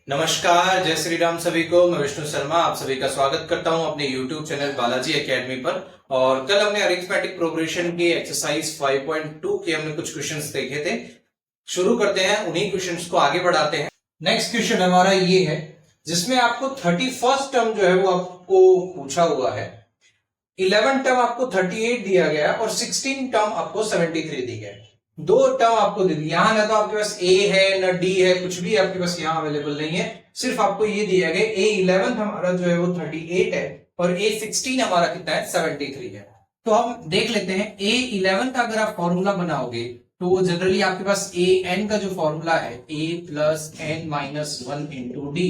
नमस्कार, जय श्री राम सभी को। मैं विष्णु शर्मा आप सभी का स्वागत करता हूं अपने YouTube चैनल बालाजी एकेडमी पर। और कल हमने अरिथमेटिक प्रोग्रेशन की एक्सरसाइज 5.2 के हमने कुछ क्वेश्चंस देखे थे। शुरू करते हैं, उन्हीं क्वेश्चंस को आगे बढ़ाते हैं। नेक्स्ट क्वेश्चन हमारा ये है जिसमें आपको 31st टर्म जो है वो आपको पूछा हुआ है। 11 टर्म आपको 38 दिया गया और 16 टर्म आपको 73 दी गया। दो टर्म आपको दे दी। यहां ना तो आपके पास ए है ना डी है, कुछ भी आपके पास यहां अवेलेबल नहीं है। सिर्फ आपको ये दिया गया A11 हमारा जो है वो 38 है और A16 हमारा कितना है 73 है। तो हम देख लेते हैं A11 का अगर आप फॉर्मूला बनाओगे तो वो जनरली आपके पास an का जो फॉर्मूला है a plus n minus 1 into D.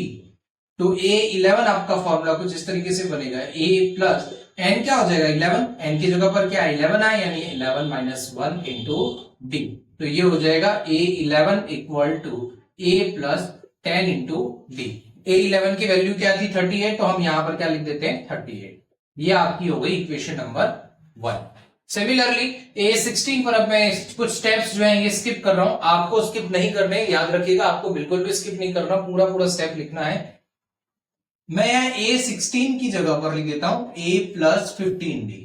तो A11 आपका फॉर्मूला कुछ इस तरीके से बनेगा, a प्लस n क्या हो जाएगा 11, n की जगह पर क्या 11 आए यानी 11 माइनस 1 इंटू डी। तो ये हो जाएगा A11 equal to a plus 10 into d. A11 की वैल्यू क्या थी 38, तो हम यहां पर क्या लिख देते हैं 38। ये आपकी हो गई इक्वेशन नंबर 1। सिमिलरली A16 पर अब मैं कुछ स्टेप्स जो हैं ये स्किप कर रहा हूं, आपको स्किप नहीं करने, याद रखिएगा आपको बिल्कुल भी स्किप नहीं करना, पूरा पूरा स्टेप लिखना है। मैं यहाँ A16 की जगह पर लिख देता हूं a प्लस 15d।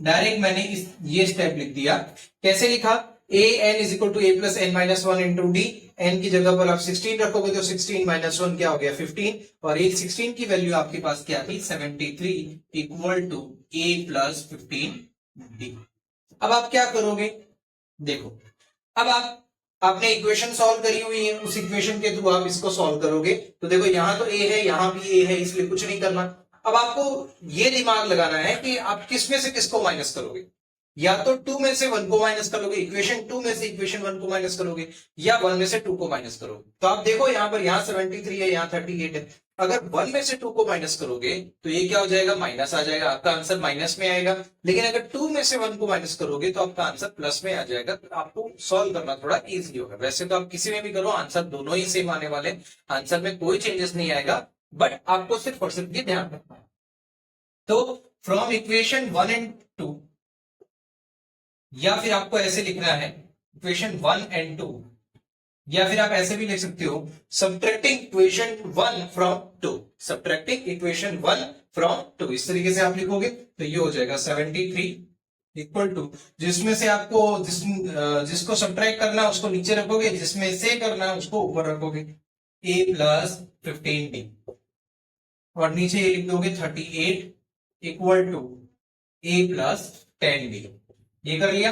डायरेक्ट मैंने ये स्टेप लिख दिया। कैसे लिखा, a n is equal to a plus n minus 1 into d. n की जगह पर आप 16 रखोगे तो 16 माइनस 1 क्या हो गया 15, और A16 की वैल्यू आपके पास क्या थी 73 equal to a plus 15d। अब आप क्या करोगे, देखो अब आपने इक्वेशन सॉल्व करी हुई है, उस इक्वेशन के थ्रू आप इसको सॉल्व करोगे। तो देखो यहां तो a है, यहां भी a है, इसलिए कुछ नहीं करना। अब आपको ये दिमाग लगाना है कि आप किस में से किसको माइनस करोगे। या तो 2 में से 1 को माइनस करोगे, इक्वेशन 2 में से इक्वेशन 1 को माइनस करोगे, या 1 में से 2 को माइनस करोगे। तो आप देखो यहां पर यहां 73 है, यहां 38 है। अगर 1 में से 2 को माइनस करोगे तो ये क्या हो जाएगा माइनस आ जाएगा, आपका आंसर माइनस में आएगा। लेकिन अगर 2 में से 1 को माइनस करोगे तो आपका आंसर प्लस में आ जाएगा। तो आपको सॉल्व करना थोड़ा इजी होगा। वैसे तो आप किसी में भी करो आंसर दोनों ही सेम आने वाले, आंसर में कोई चेंजेस नहीं आएगा, बट आपको सिर्फ और सिर्फ ये ध्यान रखना है। तो फ्रॉम इक्वेशन 1 एंड 2, या फिर आपको ऐसे लिखना है इक्वेशन 1 एंड 2, या फिर आप ऐसे भी लिख सकते हो subtracting equation 1 from 2, subtracting equation 1 from 2। इस तरीके से आप लिखोगे तो ये हो जाएगा 73 इक्वल टू, जिसमें से आपको जिसको सब्ट्रैक्ट करना है उसको नीचे रखोगे, जिसमें से करना है उसको ऊपर रखोगे, a प्लस 15d, और नीचे ये लिख दोगे 38 equal to a plus 10d। ये कर लिया।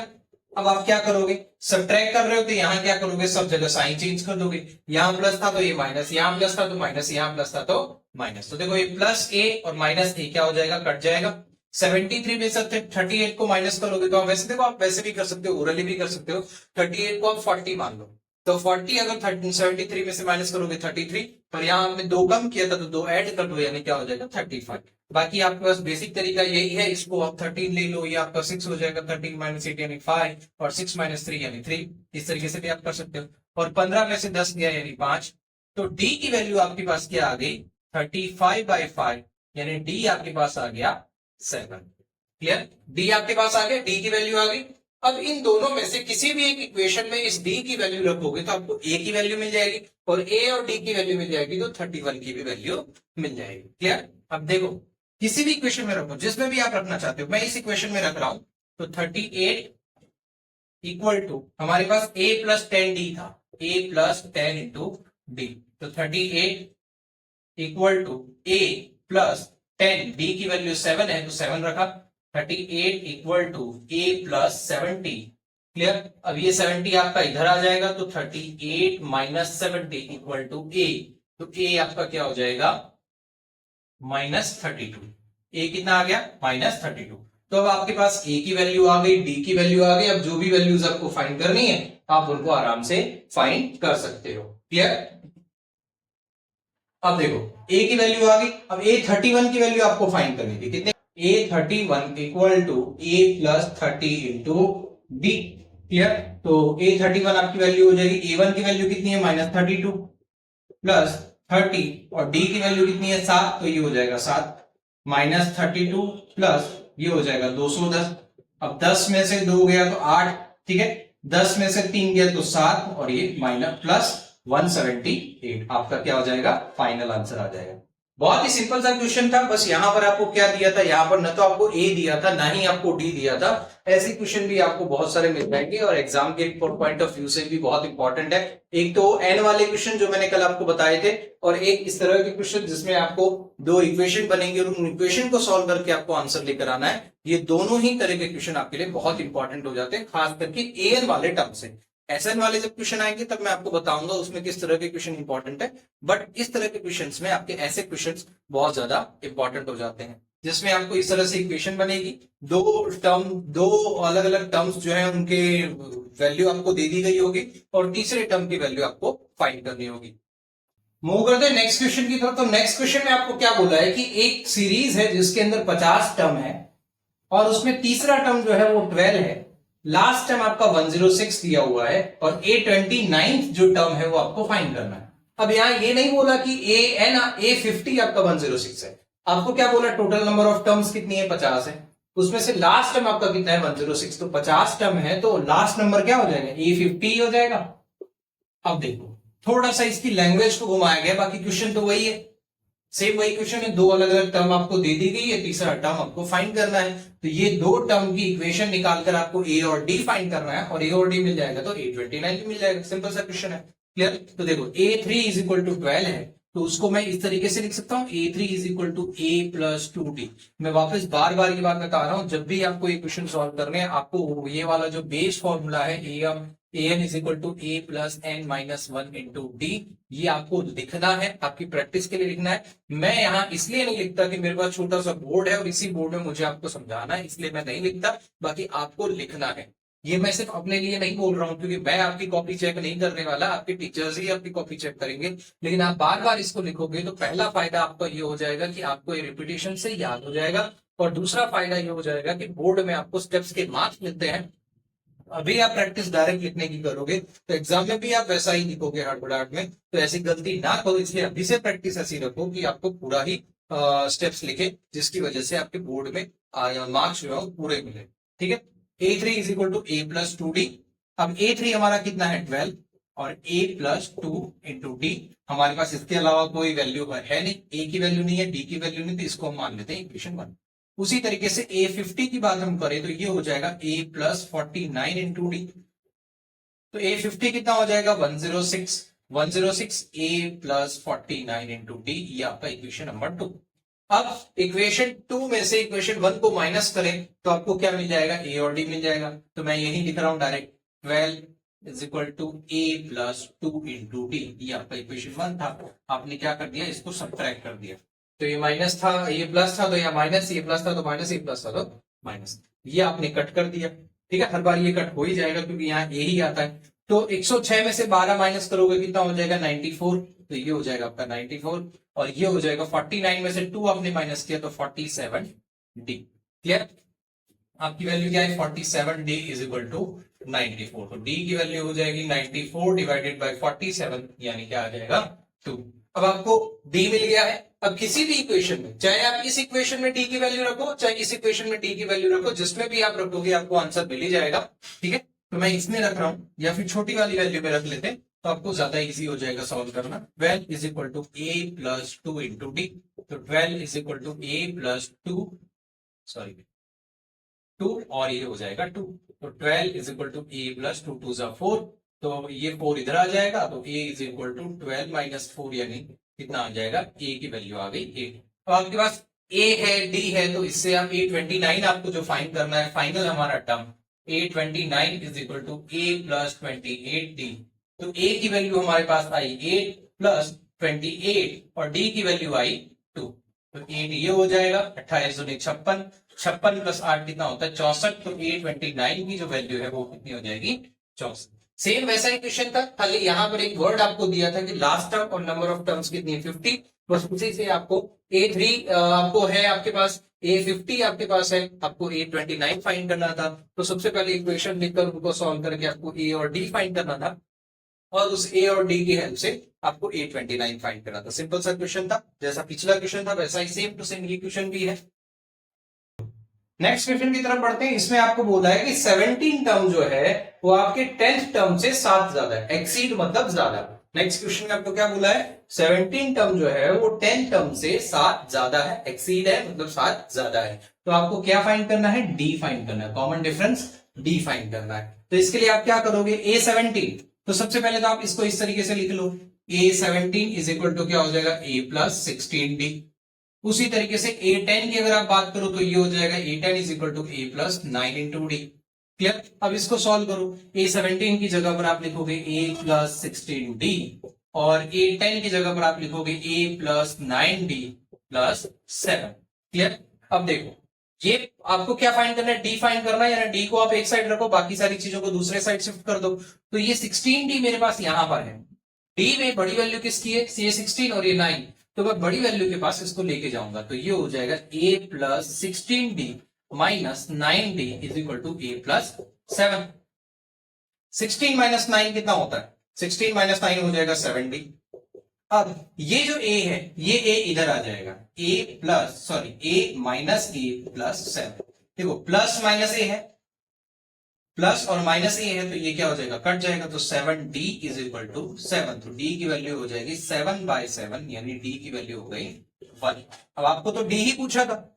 अब आप क्या करोगे, सब्ट्रैक्ट कर रहे हो तो यहां क्या करोगे, सब जगह साइन चेंज कर दोगे। यहां प्लस था तो ये माइनस, यहां प्लस था तो माइनस, यहां प्लस था तो माइनस। तो देखो ये प्लस a और माइनस a क्या हो जाएगा, कट जाएगा। 73 में से 38 को माइनस करोगे तो वैसे देखो आप वैसे भी कर सकते हो, ओरली भी कर सकते हो। 38 को आप 40 मान लो, तो 40 अगर 73 में से माइनस करोगे 33, पर यहां हमने 2 कम किया था तो 2 ऐड कर दो, यानी क्या हो जाएगा 35। बाकी आपके पास बेसिक तरीका यही है, इसको आप 13 ले लो, ये आपका 6 हो जाएगा, 13 माइनस 8 यानी 5, और 6 माइनस 3 यानी 3। इस तरीके से भी आप कर सकते हो। और 15 में से 10 गया यानी 5। तो डी की वैल्यू आपके पास क्या आ गई 35/5, यानी डी आपके पास आ गया 7। क्लियर, डी आपके पास आ गया, डी की वैल्यू आ गई। अब इन दोनों में से किसी भी एक इक्वेशन में इस डी की वैल्यू रखोगे तो आपको ए की वैल्यू मिल जाएगी, और ए और डी की वैल्यू मिल जाएगी तो 31 की भी वैल्यू मिल जाएगी। क्लियर, अब देखो किसी भी इक्वेशन में रखो, जिसमें भी आप रखना चाहते हो। मैं इस इक्वेशन में रख रहा हूं तो 38 इक्वल टू हमारे पास a प्लस 10d था, a प्लस 10 इंटू डी। तो 38 equal to a plus 10, d की वैल्यू 7 है तो 7 रखा। 38 equal to a plus 70। Clear, अब ये 70 आपका इधर आ जाएगा तो 38 माइनस 70 इक्वल टू a। तो a आपका क्या हो जाएगा -32। a कितना आ गया -32। तो अब आपके पास a की वैल्यू आ गई, d की वैल्यू आ गई। अब जो भी वैल्यूज आपको फाइंड करनी है आप उनको आराम से फाइंड कर सकते हो। क्लियर, अब देखो a की वैल्यू आ गई। अब A31 की वैल्यू आपको फाइंड करनी थी, कितने, A31 equal to a plus 30 into d. Clear, तो A31 आपकी वैल्यू हो जाएगी, A1 की वैल्यू कितनी है -32 प्लस 30, और डी की वैल्यू कितनी है 7, तो ये हो जाएगा 7 -32 प्लस ये हो जाएगा 210। अब 10 में से 2 गया तो 8, ठीक है, 10 में से 3 गया तो 7, और ये माइनस प्लस 178 आपका क्या हो जाएगा, फाइनल आंसर आ जाएगा। बहुत ही सिंपल सा क्वेश्चन था, बस यहां पर आपको क्या दिया था, यहां पर न तो आपको ए दिया था ना ही आपको डी दिया था। ऐसे क्वेश्चन भी आपको बहुत सारे मिल जाएंगे और एग्जाम के पॉइंट ऑफ व्यू से भी बहुत इंपॉर्टेंट है। एक तो एन वाले क्वेश्चन जो मैंने कल आपको बताए थे, और एक इस तरह के क्वेश्चन जिसमें आपको दो इक्वेशन बनेंगे और उन इक्वेशन को सॉल्व करके आपको आंसर लेकर आना है। ये दोनों ही तरह के क्वेश्चन आपके लिए बहुत इंपॉर्टेंट हो जाते हैं, खास करके एन वाले टर्म से। एसएन वाले जब क्वेश्चन आएंगे तब मैं आपको बताऊंगा उसमें किस तरह के क्वेश्चन इंपॉर्टेंट है, बट इस तरह के क्वेश्चंस में आपके ऐसे क्वेश्चंस बहुत ज्यादा इंपॉर्टेंट हो जाते हैं, जिसमें आपको इस तरह से इक्वेशन बनेगी, दो अलग अलग टर्म्स जो है उनके वैल्यू आपको दे दी गई होगी और तीसरे टर्म की वैल्यू आपको फाइंड करनी होगी। मूव करते हैं नेक्स्ट क्वेश्चन की तरफ। तो नेक्स्ट क्वेश्चन में आपको क्या बोला है कि एक सीरीज है जिसके अंदर 50 टर्म है और उसमें तीसरा टर्म जो है वो 12 है, लास्ट टर्म आपका 106 दिया हुआ है और A29 जो टर्म है वो आपको फाइंड करना है। अब यहां ये नहीं बोला कि A50 आपका 106 है, आपको क्या बोला, टोटल नंबर ऑफ टर्म्स कितनी है, 50 है, उसमें से लास्ट टर्म आपका कितना है, 106। तो 50 टर्म है तो लास्ट नंबर क्या हो जाएगा, A50 हो जाएगा। अब देखो थोड़ा सा इसकी लैंग्वेज को घुमाया गया, बाकी क्वेश्चन तो वही है, सेम वही क्वेश्चन है, दो अलग अलग टर्म आपको दे दी गई है, तीसरा टर्म आपको फाइंड करना है। तो ये दो टर्म की इक्वेशन निकालकर आपको ए और डी फाइंड करना है, और ए और डी मिल जाएगा तो A29 मिल जाएगा। सिंपल सा क्वेश्चन है, क्लियर। तो देखो A3 इज इक्वल टू 12 है, तो उसको मैं इस तरीके से लिख सकता हूं, A3 is equal to A+2D। मैं वापस बार बार ये बात बता रहा हूं, जब भी आपको ये क्वेश्चन सॉल्व करने हैं, आपको ये वाला जो बेस फॉर्मूला है an is equal to A+n-1 into D, ये आपको लिखना है, आपकी प्रैक्टिस के लिए लिखना है। मैं यहां इसलिए नहीं लिखता कि मेरे पास छोटा सा बोर्ड है और इसी बोर्ड में मुझे आपको समझाना है, इसलिए मैं नहीं लिखता, बाकी आपको लिखना है। ये मैं सिर्फ अपने लिए नहीं बोल रहा हूं, क्योंकि मैं आपकी कॉपी चेक नहीं करने वाला, आपके टीचर्स ही आपकी कॉपी चेक करेंगे। लेकिन आप बार बार इसको लिखोगे तो पहला फायदा आपका ये हो जाएगा कि आपको ये रिपीटेशन से याद हो जाएगा, और दूसरा फायदा ये हो जाएगा कि बोर्ड में आपको स्टेप्स के मार्क्स मिलते हैं। अभी आप प्रैक्टिस डायरेक्ट लिखने की करोगे तो एग्जाम में भी आप वैसा ही लिखोगे हड़बड़ाहट में, तो ऐसी गलती ना करो, इसलिए अभी से प्रैक्टिस ऐसी रखो कि आपको पूरा ही स्टेप्स लिखे, जिसकी वजह से आपके बोर्ड में मार्क्स जो है पूरे मिले। ठीक है, A3 is equal to A+2D। अब A3 हमारा कितना है, 12, और A+2 इंटू डी, हमारे पास इसके अलावा कोई वैल्यू है नहीं, A की वैल्यू नहीं है, D की वैल्यू नहीं, तो इसको हम मान लेते हैं इक्वेशन 1। उसी तरीके से A50 की बात हम करें तो ये हो जाएगा A+49 इंटू डी। तो A50 कितना हो जाएगा, 106 A+49 इंटू डी, ये आपका इक्वेशन नंबर 2। अब इक्वेशन 2 में से इक्वेशन 1 को माइनस करें तो आपको क्या मिल जाएगा, A और D मिल जाएगा। तो मैं यही लिख रहा हूं direct, 12 is equal to A+2 into D, ये आपका इक्वेशन 1 था। आपने क्या कर दिया, इसको सब्ट्रैक्ट कर दिया, तो ये माइनस था, ये प्लस था, तो ये माइनस, ये प्लस था तो माइनस, ये प्लस था तो माइनस, ये आपने कट कर दिया। ठीक है, हर बार ये कट हो ही जाएगा क्योंकि यहाँ ए ही आता है। तो 106 में से 12 माइनस करोगे कितना हो जाएगा, 94, तो ये हो जाएगा आपका 94, और ये हो जाएगा 49 में से 2 आपने माइनस किया तो 47D। क्लियर, आपकी वैल्यू क्या है, 47D इज इक्वल टू 94। तो D की वैल्यू हो जाएगी 94 डिवाइडेड बाय 47, यानी क्या आ जाएगा, 2। अब आपको D मिल गया है। अब किसी भी इक्वेशन में, चाहे आप इस इक्वेशन में D की वैल्यू रखो, चाहे इस इक्वेशन में D की वैल्यू रखो, जिसमें भी आप रखोगे आपको आंसर मिल ही जाएगा। ठीक है, तो मैं इसमें रख रहा हूं, या फिर छोटी वाली वैल्यू में रख लेते हैं तो आपको ज्यादा इजी हो जाएगा सॉल्व करना। 12 is equal to A+2 into D, तो 12 is equal to A+2, sorry 2, और ये हो जाएगा 2, तो 12 इज इक्वल टू A+2, 2 ज़ा 4, तो ये 4 इधर आ जाएगा, तो A is equal to 12 minus 4, यानी कितना आ जाएगा, A की वैल्यू आ गई 8। तो आपके पास A है, D है, तो इससे हम A29 आपको जो फाइंड करना है, फाइनल हमारा term A29 is equal to A+28D। तो A की वैल्यू हमारे पास आई 8 प्लस 28 और D की वैल्यू आई 2, तो 8 ये हो जाएगा, 28 दूनी 56, 56 प्लस 8 कितना होता है, 64। तो A29 की जो वैल्यू है वो कितनी हो जाएगी, 64। सेम वैसा ही क्वेश्चन था, खाली यहां पर एक वर्ड आपको दिया था कि लास्ट टर्म और नंबर ऑफ टर्म्स कितनी है, 50। बस उसी से आपको A3 आपको है, आपके पास A50 आपके पास है, आपको A29 फाइंड करना था। तो सबसे पहले इक्वेशन लिखकर उनको सॉल्व करके आपको A और D फाइंड करना था, और उस A और D की हेल्प से आपको A29 फाइंड करना था। सिंपल सा क्वेश्चन था, जैसा पिछला क्वेश्चन था वैसा ही सेम टू सेम ये क्वेश्चन भी है। नेक्स्ट क्वेश्चन की तरफ बढ़ते हैं। इसमें आपको बोला है कि 17 टर्म जो है वो आपके 10th टर्म से 7 ज्यादा है, एक्सीड मतलब ज्यादा, नेक्स्ट क्वेश्चन में आपको क्या बोला है, 17 टर्म जो है वो 10 टर्म से 7 ज्यादा है, एक्सीड है, मतलब 7 ज्यादा है। तो आपको क्या फाइंड करना है, डी फाइंड करना है, कॉमन डिफरेंस डी फाइंड करना है। तो इसके लिए आप क्या करोगे, A17, तो सबसे पहले तो आप इसको इस तरीके से लिख लो, A17 इज इक्वल टू क्या हो जाएगा, A+16D। उसी तरीके से A10 की अगर आप बात करो तो ये हो जाएगा A10 is equal to A+9 × D। Clear. अब इसको सॉल्व करो, A17 की जगह पर आप लिखोगे A+16D और A10 की जगह पर आप लिखोगे A+9D+7। क्लियर। अब देखो ये आपको क्या फाइंड करना है, डी फाइंड करना है, यानी डी को आप एक साइड रखो, बाकी सारी चीजों को दूसरे साइड शिफ्ट कर दो। तो ये 16D मेरे पास यहां पर है, डी में बड़ी वैल्यू किसकी है, ये 16 और ये 9, तो मैं बड़ी वैल्यू के पास इसको लेके जाऊंगा, तो ये हो जाएगा A+16D -9D is equal to A+7। 16 - 9 कितना होता है, 16 - 9 हो जाएगा 7D। अब ये जो A है, ये A इधर आ जाएगा, A+7। देखो प्लस माइनस A है, प्लस और माइनस ए है, तो ये क्या हो जाएगा, कट जाएगा, तो 7D इज इक्वल टू 7। तो D की वैल्यू हो जाएगी 7/7, यानी D की वैल्यू हो गई 1। अब आपको तो D ही पूछा था,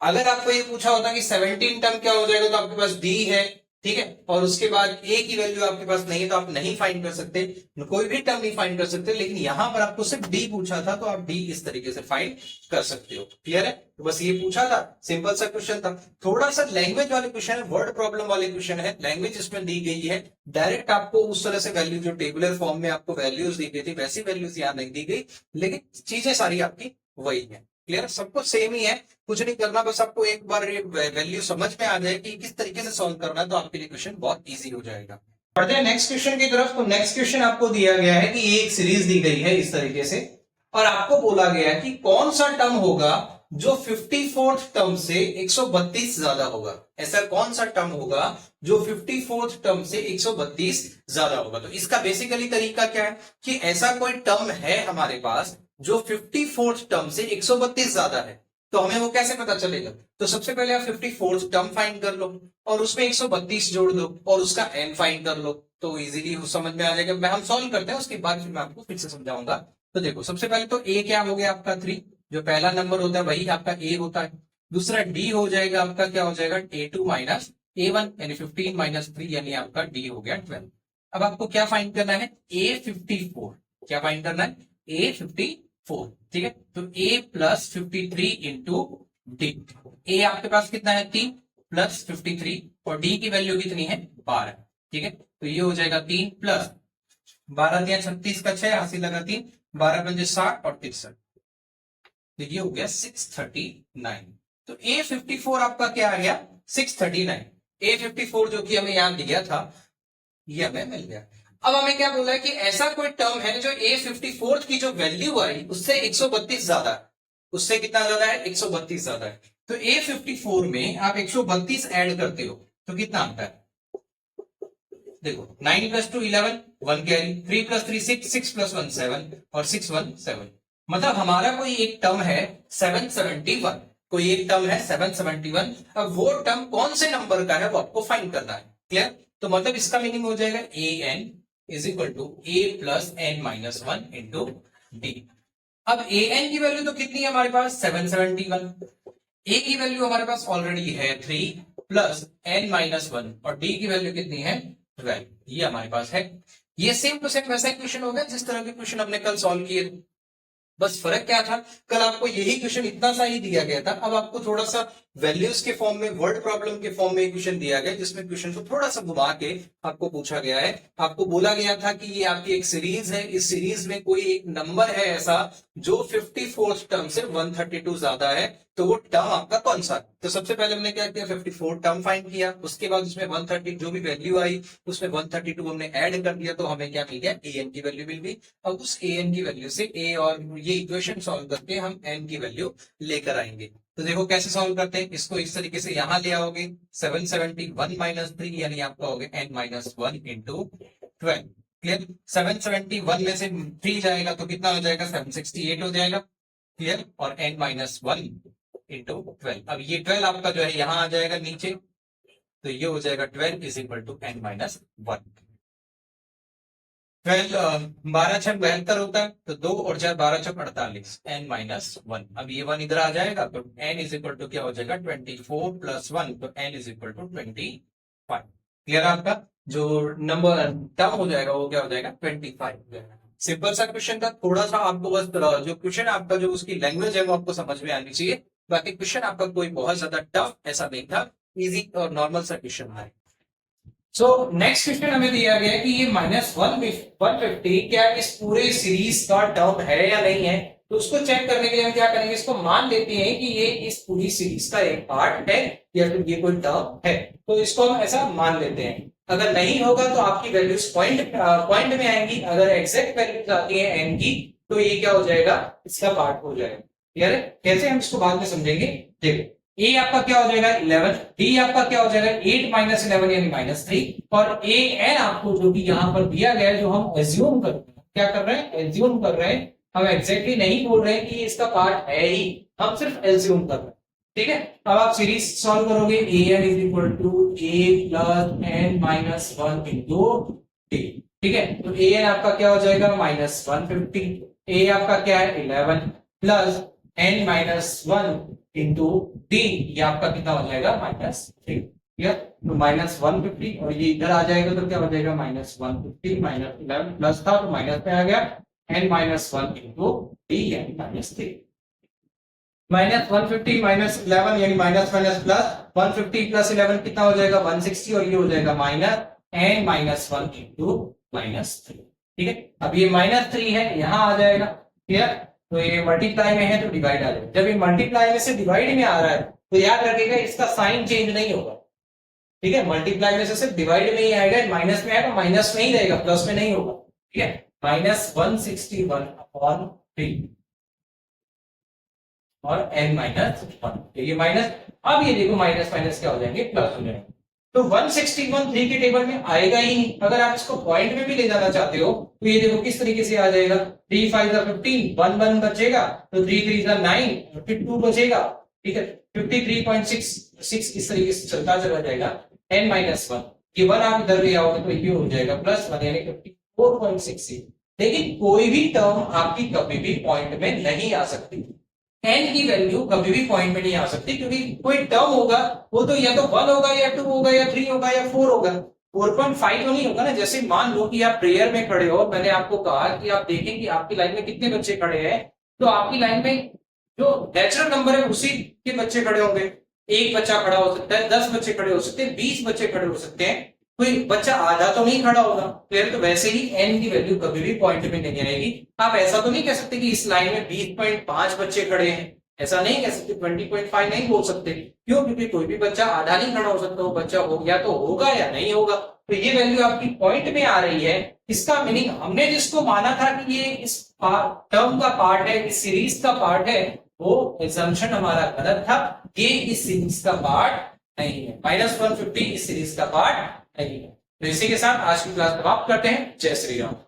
अगर आपको ये पूछा होता कि 17 टर्म क्या हो जाएगा, तो आपके पास D है, ठीक है, और उसके बाद A की वैल्यू आपके पास नहीं है, तो आप नहीं फाइंड कर सकते, कोई भी टर्म नहीं फाइंड कर सकते। लेकिन यहां पर आपको सिर्फ D पूछा था, तो आप D इस तरीके से फाइंड कर सकते हो। क्लियर है, तो बस ये पूछा था, सिंपल सा क्वेश्चन था। थोड़ा सा लैंग्वेज वाले क्वेश्चन है, वर्ड प्रॉब्लम वाले क्वेश्चन है, लैंग्वेज इसमें दी गई है, डायरेक्ट आपको उस तरह से वैल्यू जो टेबुलर फॉर्म में आपको वैल्यूज दी गई थी वैसी वैल्यूज यहां नहीं दी गई, लेकिन चीजें सारी आपकी वही है। क्लियर, सब कुछ सेम ही है, कुछ नहीं करना, बस आपको एक बार वैल्यू समझ में आ जाए कि किस तरीके से सॉल्व करना है, तो आपके लिए क्वेश्चन बहुत इजी हो जाएगा। बढ़ते हैं नेक्स्ट क्वेश्चन की तरफ। तो नेक्स्ट क्वेश्चन आपको दिया गया है कि एक सीरीज दी गई है इस तरीके से, और आपको बोला गया है कि कौन सा टर्म होगा जो 54th टर्म से 132 ज्यादा होगा। ऐसा कौन सा टर्म होगा जो 54th टर्म से 132 ज्यादा होगा। तो इसका बेसिकली तरीका क्या है कि ऐसा कोई टर्म है हमारे पास जो 54th टर्म से 132 ज्यादा है, तो हमें वो कैसे पता चलेगा। तो सबसे पहले आप 54th टर्म फाइंड कर लो और उसमें 132 जोड़ दो और उसका n फाइंड कर लो, तो इजीली समझ में आ जाएगा। हम सॉल्व करते हैं, उसके बाद फिर मैं आपको फिर से समझाऊंगा। तो देखो सबसे पहले तो a क्या हो गया आपका 3, जो पहला नंबर होता है वही आपका a होता है। दूसरा d हो जाएगा आपका, क्या हो जाएगा, A2 माइनस A1, यानी 15 - 3, यानी आपका d हो गया 12। अब आपको क्या फाइंड करना है, A54। क्या फाइंड करना है, A54। ठीक है, तो A+53 इंटू डी। ए आपके पास कितना है, 3 प्लस 53, और डी की वैल्यू कितनी है, 12। ठीक है, तो ये हो जाएगा 3 प्लस 12 दिया 36 का 6, हासिल लगा 3, 12 पंजे 60 और 63, तो ये हो गया 639। तो A54 आपका क्या आ गया, 639। A54 जो कि हमें यहां दिया था, ये हमें मिल गया। अब हमें क्या बोला है कि ऐसा कोई टर्म है जो A54 की जो वैल्यू आई उससे 132 ज्यादा है, उससे कितना ज्यादा है, 132 ज्यादा है। तो A54 में आप 132 ऐड करते हो तो कितना आता है, देखो 9 + 2 11, 1 कैरी, 3 + 3 6, 6 + 1 7 और 6 1 7। मतलब हमारा कोई एक टर्म है 771, कोई एक टर्म है 771। अब वो टर्म कौन से नंबर का है वो आपको फाइंड करना है। क्लियर, तो मतलब इसका मीनिंग हो जाएगा an is equal to a + n-1 into D. अब an की वैल्यू तो कितनी है हमारे पास, 771। a की वैल्यू हमारे पास ऑलरेडी है 3 प्लस n-1, और d की वैल्यू कितनी है, 12। ये हमारे पास है। ये सेम टू सेम वैसा क्वेश्चन हो गया जिस तरह के क्वेश्चन हमने कल सॉल्व किए थे। बस फर्क क्या था, कल आपको यही क्वेश्चन इतना सा ही दिया गया था, अब आपको थोड़ा सा वैल्यूज के फॉर्म में, वर्ड प्रॉब्लम के फॉर्म में क्वेश्चन दिया गया, जिसमें क्वेश्चन को थोड़ा सा घुमा के आपको पूछा गया है। आपको बोला गया था कि ये आपकी एक सीरीज है, इस सीरीज में कोई एक नंबर है ऐसा जो 54th टर्म से 132 ज्यादा है, तो वो टर्म आपका कौन सा है। तो सबसे पहले हमने क्या किया, 54 टर्म फाइंड किया, उसके बाद उसमें 130 जो भी वैल्यू आई उसमें 132 हमने ऐड कर दिया, तो हमें क्या मिल गया, an की वैल्यू मिल गई। अब उस an की वैल्यू से a और ये इक्वेशन सॉल्व करके हम n की वैल्यू लेकर आएंगे। तो देखो कैसे सॉल्व करते हैं, इसको इस तरीके से यहां ले आओगे, 771 - 3, यानी आपका हो गया n-1 इंटू 12। क्लियर, 771 में से 3 जाएगा तो कितना हो जाएगा, 768 हो जाएगा। क्लियर, और n-1 इंटू 12। अब ये 12 आपका जो है यहां आ जाएगा नीचे, तो ये हो जाएगा 12 इज इक्वल टू n-1। 12 छक 72 होता है, तो 2 और 4 12 छक 48, n-1। अब ये 1 इधर आ जाएगा तो n इज इक्वल टू क्या हो जाएगा 24 प्लस 1, तो n is equal to 25। Clear है? आपका जो नंबर टर्म हो जाएगा वो क्या हो जाएगा 25। सिंपल सा क्वेश्चन था, थोड़ा सा आपको बस जो क्वेश्चन आपका जो उसकी लैंग्वेज है वो आपको समझ में आनी चाहिए। बाकी क्वेश्चन आपका कोई बहुत ज्यादा टफ ऐसा नहीं था, इजी और नॉर्मल सा क्वेश्चन है। सो नेक्स्ट क्वेश्चन हमें दिया गया है कि ये -150 क्या इस पूरे सीरीज का टर्म है या नहीं है। तो उसको चेक करने के लिए हम क्या करेंगे, इसको मान लेते हैं कि ये इस पूरी सीरीज का एक पार्ट है या फिर ये कोई टर्म है। तो इसको हम ऐसा मान लेते हैं। अगर नहीं होगा तो आपकी वैल्यूज पॉइंट में आएंगी। अगर एग्जैक्ट वैल्यूज आती है एन की तो ये क्या हो जाएगा, इसका पार्ट हो जाएगा। क्लियर है? कैसे हम इसको बाद में समझेंगे। देखो ए आपका क्या हो जाएगा 11, डी आपका क्या हो जाएगा 8 माइनस 11 यानी -3, और ए एन आपको जो भी यहां पर दिया गया है, जो हम एज्यूम कर रहे हैं, क्या कर रहे हैं एज्यूम कर रहे हैं। हम एग्जैक्टली नहीं बोल रहे हैं कि इसका पार्ट है ही, हम सिर्फ एज्यूम कर रहे हैं। ठीक है, अब आप सीरीज सॉल्व करोगे a n is equal to a plus n minus 1 into d. ठीक है, तो ए एन आपका क्या हो जाएगा -150, ए आपका क्या है 11 plus n minus 1 into D, ये आपका कितना हो जाएगा -3। ठीक, तो -150 और ये इधर आ जाएगा तो क्या हो जाएगा -150 -11 प्लस था तो माइनस में आ गया n-1 इंटू डी यानी -3। -150 -11 यानी माइनस माइनस प्लस 150 प्लस 11 कितना हो जाएगा 160 और ये हो जाएगा -n-1 इंटू -3। ठीक है, अब ये -3 है यहां आ जाएगा। क्लियर? तो ये मल्टीप्लाई में है तो डिवाइड आ जाएगा। जब ये मल्टीप्लाई में से डिवाइड में आ रहा है तो याद रखिएगा इसका साइन चेंज नहीं होगा। ठीक है, मल्टीप्लाई में से सिर्फ डिवाइड में ही आएगा, माइनस में है तो माइनस में ही रहेगा, प्लस में नहीं होगा। ठीक है, -161/3 और n-1, ये माइनस। अब ये देखो माइनस माइनस क्या हो जाएंगे प्लस हो जाएंगे, तो 161/3 के टेबल में आएगा ही नहीं। अगर आप इसको पॉइंट में भी ले जाना चाहते हो तो ये देखो किस तरीके से आ जाएगा, 3 5 15, 1 1 बचेगा तो 3 3 9, फिर 2 बचेगा। ठीक है, 53.66 इस तरीके से चलता चला जाएगा। n-1, ये 1 आप इधर ले आओगे तो ये हो जाएगा +1 यानी 54.66। लेकिन कोई भी टर्म आपकी कभी भी पॉइंट में नहीं आ सकती। n की वैल्यू कभी भी पॉइंट में नहीं आ सकती, क्योंकि कोई टर्म होगा वो तो या तो 1 होगा या 2 होगा या 3 होगा या 4 होगा, 4.5 तो नहीं होगा ना। जैसे मान लो कि आप प्रेयर में खड़े हो, मैंने आपको कहा कि आप देखें कि आपकी लाइन में कितने बच्चे खड़े हैं, तो आपकी लाइन में जो नेचुरल नंबर है उसी के बच्चे खड़े होंगे। एक बच्चा खड़ा हो सकता है, 10 बच्चे खड़े हो सकते हैं, 20 बच्चे खड़े हो सकते हैं, कोई बच्चा आधा तो नहीं खड़ा होगा। क्लियर? तो वैसे ही n की वैल्यू कभी भी पॉइंट में नहीं आएगी। आप ऐसा तो नहीं कह सकते कि इस लाइन में 20.5 बच्चे खड़े हैं, ऐसा नहीं कह सकते, 20.5 नहीं बोल सकते। क्यों? क्योंकि कोई भी बच्चा आधा नहीं खड़ा हो सकता, वो बच्चा हो गया तो होगा या नहीं होगा। तो ये वैल्यू आपकी पॉइंट में आ रही है। इसका मीनिंग हमने जिसको माना था कि ये इस टर्म का पार्ट है, इस सीरीज का पार्ट है, वो एजम्पशन हमारा गलत था। ये इस सीरीज का पार्ट नहीं है, -150 इस सीरीज का पार्ट नहीं है। तो इसी के साथ आज की क्लास समाप्त करते हैं। जय श्री राम।